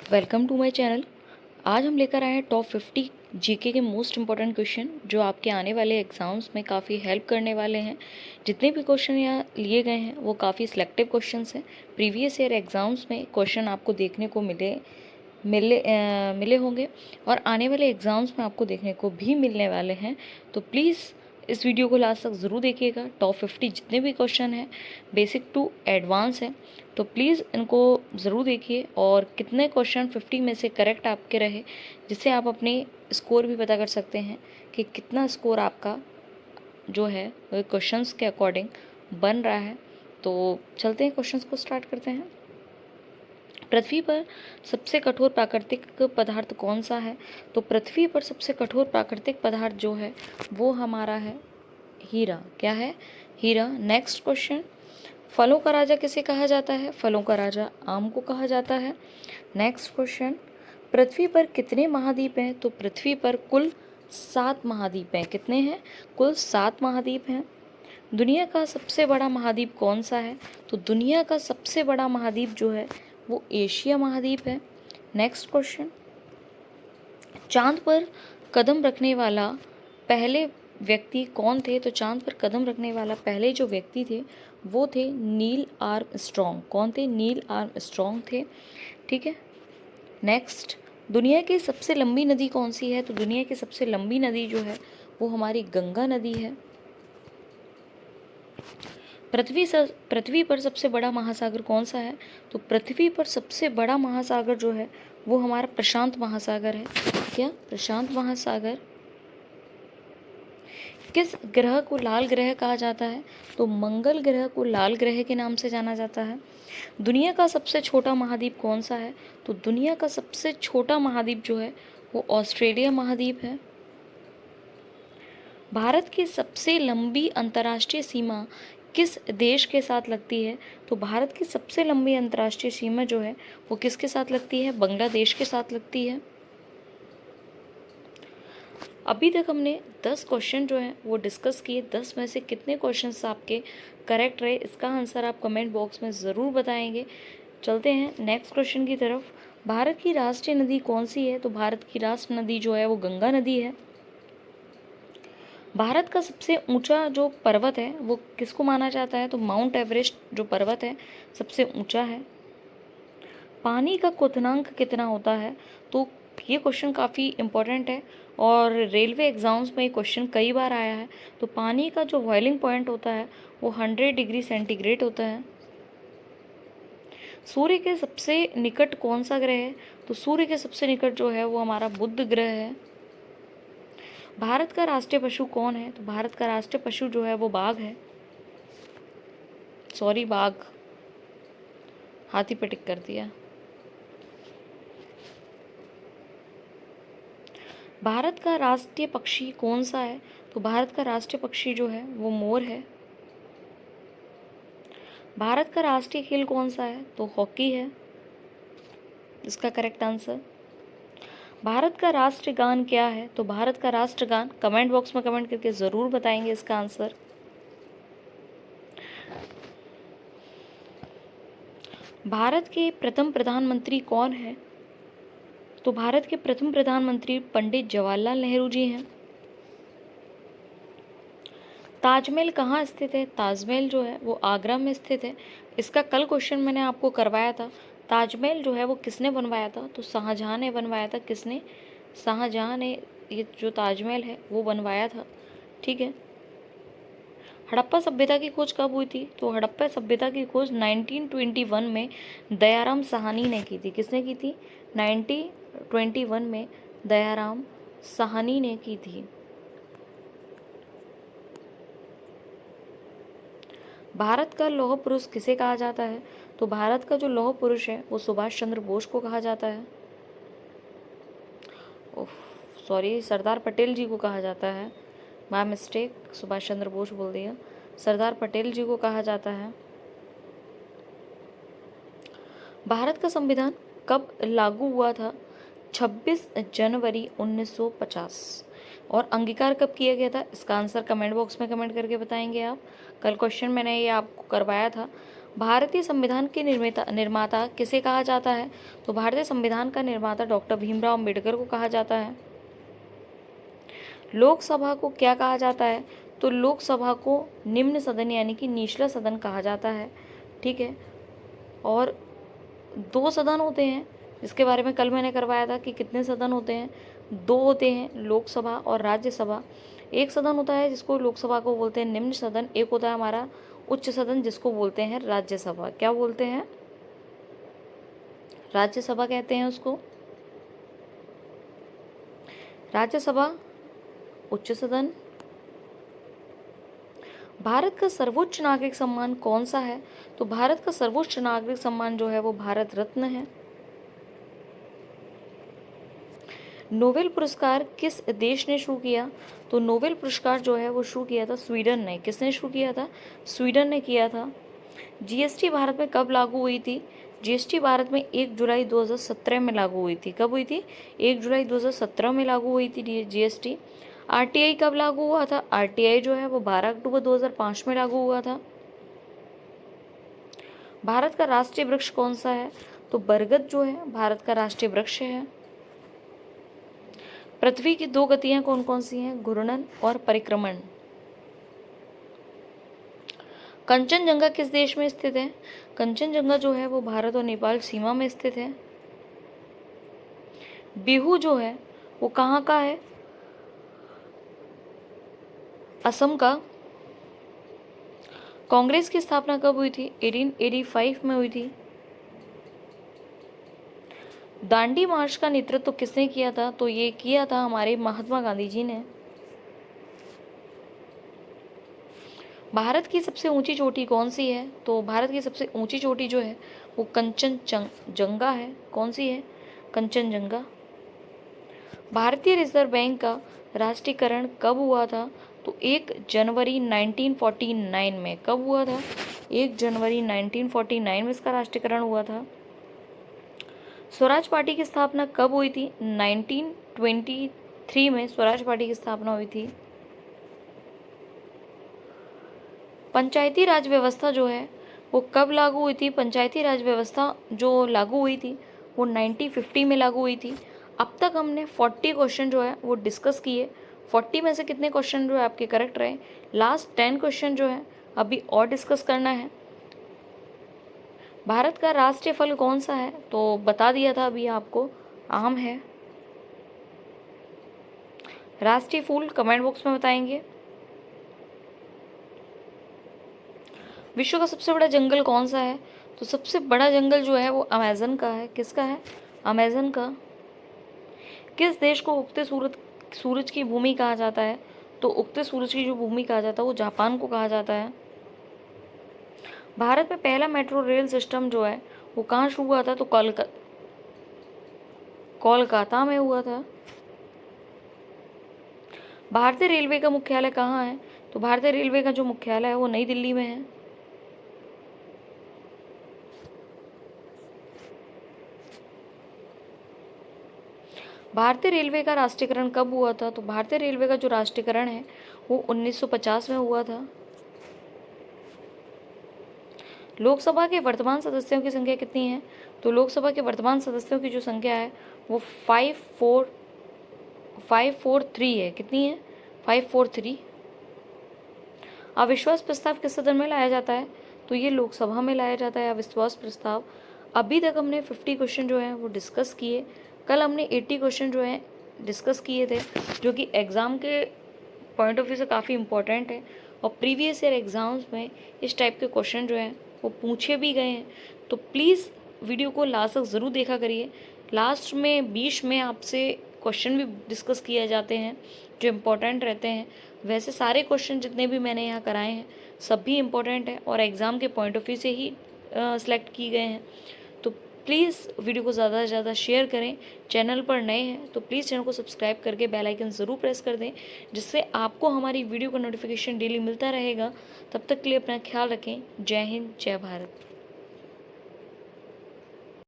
Welcome to my channel. आज हम लेकर आए हैं टॉप 50 जीके के मोस्ट इंपॉर्टेंट क्वेश्चन जो आपके आने वाले एग्जाम्स में काफ़ी हेल्प करने वाले हैं। जितने भी क्वेश्चन यहाँ लिए गए हैं वो काफ़ी सिलेक्टिव क्वेश्चंस हैं। प्रीवियस ईयर एग्जाम्स में क्वेश्चन आपको देखने को मिले होंगे और आने वाले एग्जाम्स में आपको देखने को भी मिलने वाले हैं। तो प्लीज़ इस वीडियो को लास्ट तक ज़रूर देखिएगा। टॉप 50 जितने भी क्वेश्चन हैं बेसिक टू एडवांस हैं, तो प्लीज़ इनको ज़रूर देखिए और कितने क्वेश्चन 50 में से करेक्ट आपके रहे, जिससे आप अपने स्कोर भी पता कर सकते हैं कि कितना स्कोर आपका जो है वो क्वेश्चंस के अकॉर्डिंग बन रहा है। तो चलते हैं, क्वेश्चंस को स्टार्ट करते हैं। पृथ्वी पर सबसे कठोर प्राकृतिक पदार्थ कौन सा है? तो पृथ्वी पर सबसे कठोर प्राकृतिक पदार्थ जो है वो हमारा है हीरा। क्या है? हीरा। नेक्स्ट क्वेश्चन, फलों का राजा किसे कहा जाता है? फलों का राजा आम को कहा जाता है। नेक्स्ट क्वेश्चन, पृथ्वी पर कितने महाद्वीप हैं? तो पृथ्वी पर कुल 7 महाद्वीप हैं। कितने हैं? कुल 7 महाद्वीप हैं। दुनिया का सबसे बड़ा महाद्वीप कौन सा है? तो दुनिया का सबसे बड़ा महाद्वीप जो है वो एशिया महाद्वीप है। नेक्स्ट क्वेश्चन, चांद पर कदम रखने वाला पहले व्यक्ति कौन थे? तो चांद पर कदम रखने वाला पहले जो व्यक्ति थे वो थे नील आर्मस्ट्रॉन्ग। कौन थे? नील आर्मस्ट्रॉन्ग थे। ठीक है। नेक्स्ट, दुनिया की सबसे लंबी नदी कौन सी है? तो दुनिया की सबसे लंबी नदी जो है वो हमारी गंगा नदी है। पृथ्वी पर सबसे बड़ा महासागर कौन सा है? तो पृथ्वी पर सबसे बड़ा महासागर जो है वो हमारा प्रशांत महासागर है। क्या? प्रशांत महासागर। किस ग्रह को लाल ग्रह कहा जाता है? तो मंगल ग्रह को लाल ग्रह के नाम से जाना जाता है। दुनिया का सबसे छोटा महाद्वीप कौन सा है? तो दुनिया का सबसे छोटा महाद्वीप जो है वो ऑस्ट्रेलिया महाद्वीप है। भारत की सबसे लंबी अंतर्राष्ट्रीय सीमा किस देश के साथ लगती है? तो भारत की सबसे लंबी अंतर्राष्ट्रीय सीमा जो है वो किसके साथ लगती है? बांग्लादेश के साथ लगती है। अभी तक हमने 10 क्वेश्चन जो हैं वो डिस्कस किए। 10 में से कितने क्वेश्चंस आपके करेक्ट रहे, इसका आंसर आप कमेंट बॉक्स में ज़रूर बताएंगे। चलते हैं नेक्स्ट क्वेश्चन की तरफ। भारत की राष्ट्रीय नदी कौन सी है? तो भारत की राष्ट्रीय नदी जो है वो गंगा नदी है। भारत का सबसे ऊंचा जो पर्वत है वो किसको माना जाता है? तो माउंट एवरेस्ट जो पर्वत है सबसे ऊंचा है। पानी का क्वथनांक कितना होता है? तो ये क्वेश्चन काफ़ी इम्पोर्टेंट है और रेलवे एग्ज़ाम्स में ये क्वेश्चन कई बार आया है। तो पानी का जो बॉइलिंग पॉइंट होता है वो 100 डिग्री सेंटीग्रेड होता है। सूर्य के सबसे निकट कौन सा ग्रह है? तो सूर्य के सबसे निकट जो है वो हमारा बुध ग्रह है। भारत का राष्ट्रीय पशु कौन है? तो भारत का राष्ट्रीय पशु जो है वो बाघ है। सॉरी, बाघ, हाथी पे टिक कर दिया। भारत का राष्ट्रीय पक्षी कौन सा है? तो भारत का राष्ट्रीय पक्षी जो है वो मोर है। भारत का राष्ट्रीय खेल कौन सा है? तो हॉकी है इसका करेक्ट आंसर। भारत का राष्ट्रीय गान क्या है? तो भारत का राष्ट्रीय गान, कमेंट बॉक्स में कमेंट करके ज़रूर बताएंगे इसका आंसर। भारत के प्रथम प्रधानमंत्री कौन है? तो भारत के प्रथम प्रधानमंत्री पंडित जवाहरलाल नेहरू जी हैं। ताजमहल कहाँ स्थित है? ताजमहल जो है वो आगरा में स्थित है। इसका कल क्वेश्चन मैंने आपको करवाया था। ताजमहल जो है वो किसने बनवाया था? तो शाहजहां ने बनवाया था। किसने? शाहजहां ने ये जो ताजमहल है वो बनवाया था। ठीक है। हड़प्पा सभ्यता की खोज कब हुई थी? तो हड़प्पा सभ्यता की खोज 1921 में दयाराम साहनी ने की थी। किसने की थी? 1921 में दयाराम साहनी ने की थी। भारत का लौह पुरुष किसे कहा जाता है? तो भारत का जो लौह पुरुष है वो सुभाष चंद्र बोस को कहा जाता है। ओह सॉरी, सरदार पटेल जी को कहा जाता है। बाय मिस्टेक सुभाष चंद्र बोस बोल दिया। सरदार पटेल जी को कहा जाता है। भारत का संविधान कब लागू हुआ था? 26 जनवरी 1950। और अंगीकार कब किया गया था? इसका आंसर कमेंट बॉक्स में कमेंट करके बताएंगे आप। कल क्वेश्चन मैंने ये आपको करवाया था। भारतीय संविधान के निर्माता किसे कहा जाता है? तो भारतीय संविधान का निर्माता डॉक्टर भीमराव अम्बेडकर को कहा जाता है। लोकसभा को क्या कहा जाता है? तो लोकसभा को निम्न सदन यानी कि निचला सदन कहा जाता है। ठीक है, और 2 सदन होते हैं, इसके बारे में कल मैंने करवाया था कि कितने सदन होते हैं। 2 होते हैं, लोकसभा और राज्यसभा। एक सदन होता है जिसको लोकसभा को बोलते हैं निम्न सदन, एक होता है हमारा उच्च सदन जिसको बोलते हैं राज्यसभा। क्या बोलते हैं? राज्यसभा कहते हैं उसको। राज्यसभा, उच्च सदन। भारत का सर्वोच्च नागरिक सम्मान कौन सा है? तो भारत का सर्वोच्च नागरिक सम्मान जो है वो भारत रत्न है। नोबेल पुरस्कार किस देश ने शुरू किया? तो नोबेल पुरस्कार जो है वो शुरू किया था स्वीडन ने। किसने शुरू किया था? स्वीडन ने किया था। जीएसटी भारत में कब लागू हुई थी? जीएसटी भारत में 1 जुलाई 2017 में लागू हुई थी। कब हुई थी? 1 जुलाई 2017 में लागू हुई थी जीएसटी। आरटीआई कब लागू हुआ था? आरटीआई जो है वो 12 अक्टूबर 2005 में लागू हुआ था। भारत का राष्ट्रीय वृक्ष कौन सा है? तो बरगद जो है भारत का राष्ट्रीय वृक्ष है। पृथ्वी की 2 गतियां कौन कौन सी हैं? घूर्णन और परिक्रमण। कंचनजंगा किस देश में स्थित है? कंचनजंगा जो है वो भारत और नेपाल सीमा में स्थित है। बिहू जो है वो कहाँ का है? असम का। कांग्रेस की स्थापना कब हुई थी? 1885 में हुई थी। दांडी मार्च का नेतृत्व किसने किया था? तो ये किया था हमारे महात्मा गांधी जी ने। भारत की सबसे ऊंची चोटी कौन सी है? तो भारत की सबसे ऊंची चोटी जो है वो कंचनजंगा है। कौन सी है? कंचनजंगा। भारतीय रिजर्व बैंक का राष्ट्रीयकरण कब हुआ था? तो 1 जनवरी 1949 में। कब हुआ था? 1 जनवरी 1949 में इसका राष्ट्रीयकरण हुआ था। स्वराज पार्टी की स्थापना कब हुई थी? 1923 में स्वराज पार्टी की स्थापना हुई थी। पंचायती राज व्यवस्था जो है वो कब लागू हुई थी? पंचायती राज व्यवस्था जो लागू हुई थी वो 1950 में लागू हुई थी। अब तक हमने 40 क्वेश्चन जो है वो डिस्कस किए। 40 में से कितने क्वेश्चन जो है आपके करेक्ट रहे? लास्ट 10 क्वेश्चन जो है अभी और डिस्कस करना है। भारत का राष्ट्रीय फल कौन सा है? तो बता दिया था अभी आपको, आम है। राष्ट्रीय फूल कमेंट बॉक्स में बताएंगे। विश्व का सबसे बड़ा जंगल कौन सा है? तो सबसे बड़ा जंगल जो है वो अमेज़न का है। किसका है? अमेज़न का। किस देश को उगते सूरज की भूमि कहा जाता है? तो उगते सूरज की जो भूमि कहा जाता है वो जापान को कहा जाता है। भारत में पहला मेट्रो रेल सिस्टम जो है वो कहाँ शुरू हुआ था? तो कोलकाता में हुआ था। भारतीय रेलवे का मुख्यालय कहाँ है? तो भारतीय रेलवे का जो मुख्यालय है वो नई दिल्ली में है। भारतीय रेलवे का राष्ट्रीयकरण कब हुआ था? तो भारतीय रेलवे का जो राष्ट्रीयकरण है वो 1950 में हुआ था। लोकसभा के वर्तमान सदस्यों की संख्या कितनी है? तो लोकसभा के वर्तमान सदस्यों की जो संख्या है वो 543 है। कितनी है? 543। अविश्वास प्रस्ताव किस सदन में लाया जाता है? तो ये लोकसभा में लाया जाता है अविश्वास प्रस्ताव। अभी तक हमने 50 क्वेश्चन जो हैं वो डिस्कस किए। कल हमने 80 क्वेश्चन जो हैं डिस्कस किए थे, जो कि एग्ज़ाम के पॉइंट ऑफ व्यू से काफ़ी इंपॉर्टेंट है और प्रीवियस ईयर एग्ज़ाम्स में इस टाइप के क्वेश्चन जो हैं वो पूछे भी गए हैं। तो प्लीज़ वीडियो को लास्ट तक ज़रूर देखा करिए। लास्ट में 20 में आपसे क्वेश्चन भी डिस्कस किए जाते हैं जो इम्पोर्टेंट रहते हैं। वैसे सारे क्वेश्चन जितने भी मैंने यहाँ कराए हैं सभी इम्पोर्टेंट हैं और एग्ज़ाम के पॉइंट ऑफ व्यू से ही सिलेक्ट किए गए हैं। तो प्लीज़ वीडियो को ज़्यादा से ज़्यादा शेयर करें। चैनल पर नए हैं तो प्लीज़ चैनल को सब्सक्राइब करके बेल आइकन ज़रूर प्रेस कर दें, जिससे आपको हमारी वीडियो का नोटिफिकेशन डेली मिलता रहेगा। तब तक के लिए अपना ख्याल रखें। जय हिंद, जय भारत।